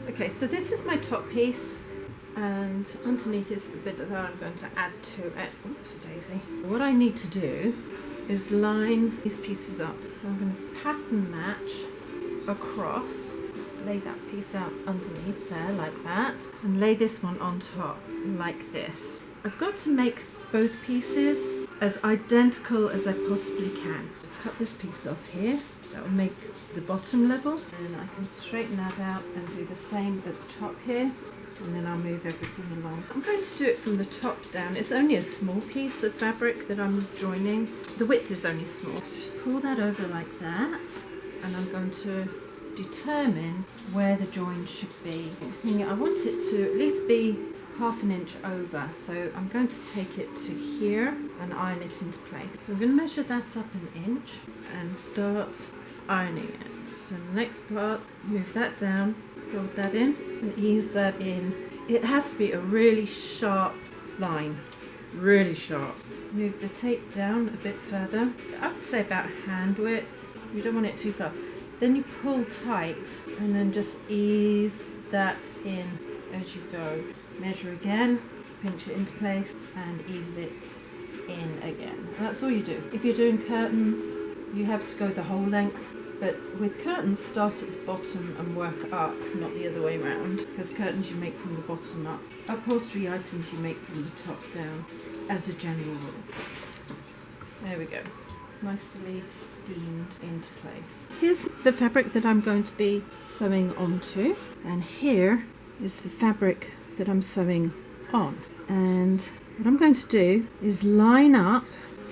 Okay, so this is my top piece, and underneath is the bit that I'm going to add to it. Oops, daisy. What I need to do is line these pieces up. So I'm going to pattern match across, lay that piece out underneath there like that, and lay this one on top like this. I've got to make both pieces as identical as I possibly can. Cut this piece off here. That will make the bottom level, and I can straighten that out and do the same at the top here, and then I'll move everything along. I'm going to do it from the top down. It's only a small piece of fabric that I'm joining. The width is only small. Just pull that over like that, and I'm going to determine where the join should be. I want it to at least be half an inch over, so I'm going to take it to here and iron it into place. So I'm going to measure that up an inch and start ironing it. So the next part, move that down, fold that in and ease that in. It has to be a really sharp line, really sharp. Move the tape down a bit further, I would say about hand width. You don't want it too far. Then you pull tight and then just ease that in as you go. Measure again, pinch it into place and ease it in again. And that's all you do. If you're doing curtains, you have to go the whole length, but with curtains, start at the bottom and work up, not the other way around, because curtains you make from the bottom up. Upholstery items you make from the top down, as a general rule. There we go. Nicely steamed into place. Here's the fabric that I'm going to be sewing onto, and here is the fabric that I'm sewing on. And what I'm going to do is line up,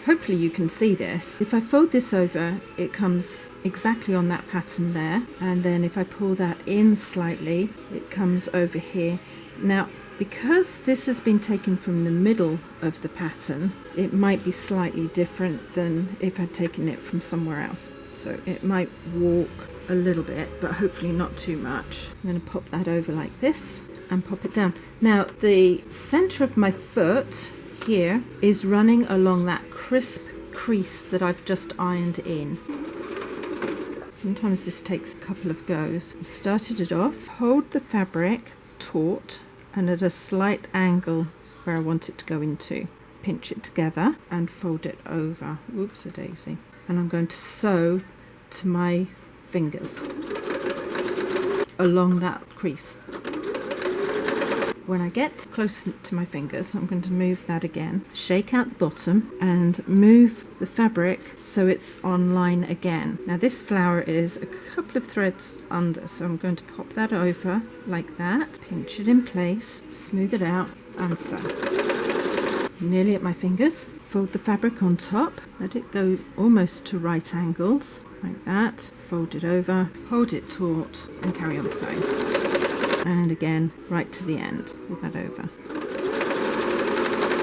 hopefully you can see this. If I fold this over, it comes exactly on that pattern there, and then if I pull that in slightly, it comes over here. Now, because this has been taken from the middle of the pattern, it might be slightly different than if I'd taken it from somewhere else. So it might walk a little bit, but hopefully not too much. I'm going to pop that over like this and pop it down. Now, the center of my foot here is running along that crisp crease that I've just ironed in. Sometimes this takes a couple of goes. I've started it off, hold the fabric taut and at a slight angle where I want it to go into. Pinch it together and fold it over. Oops, a daisy. And I'm going to sew to my fingers along that crease. When I get close to my fingers, I'm going to move that again, shake out the bottom and move the fabric so it's on line again. Now this flower is a couple of threads under, so I'm going to pop that over like that, pinch it in place, smooth it out and sew. Nearly at my fingers, fold the fabric on top, let it go almost to right angles, like that, fold it over, hold it taut and carry on sewing. And again, right to the end, pull that over.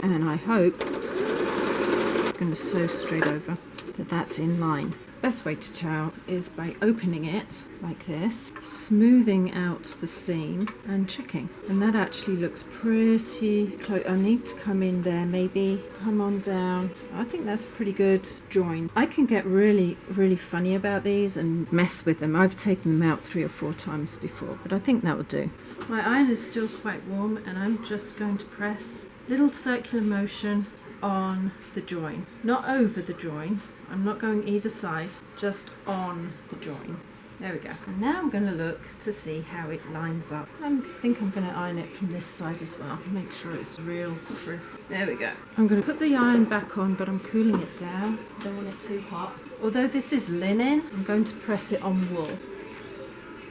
And I hope, I'm going to sew straight over, that that's in line. Best way to tell is by opening it like this, smoothing out the seam and checking. And that actually looks pretty close. I need to come in there, maybe come on down. I think that's a pretty good join. I can get really funny about these and mess with them. I've taken them out 3 or 4 times before, but I think that will do. My iron is still quite warm and I'm just going to press little circular motion on the join, not over the join. I'm not going either side, just on the join. There we go. And now I'm going to look to see how it lines up. I think I'm going to iron it from this side as well. Make sure it's real crisp. There we go. I'm going to put the iron back on, but I'm cooling it down. Don't want it too hot. Although this is linen, I'm going to press it on wool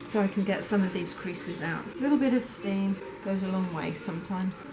so I can get some of these creases out. A little bit of steam goes a long way sometimes.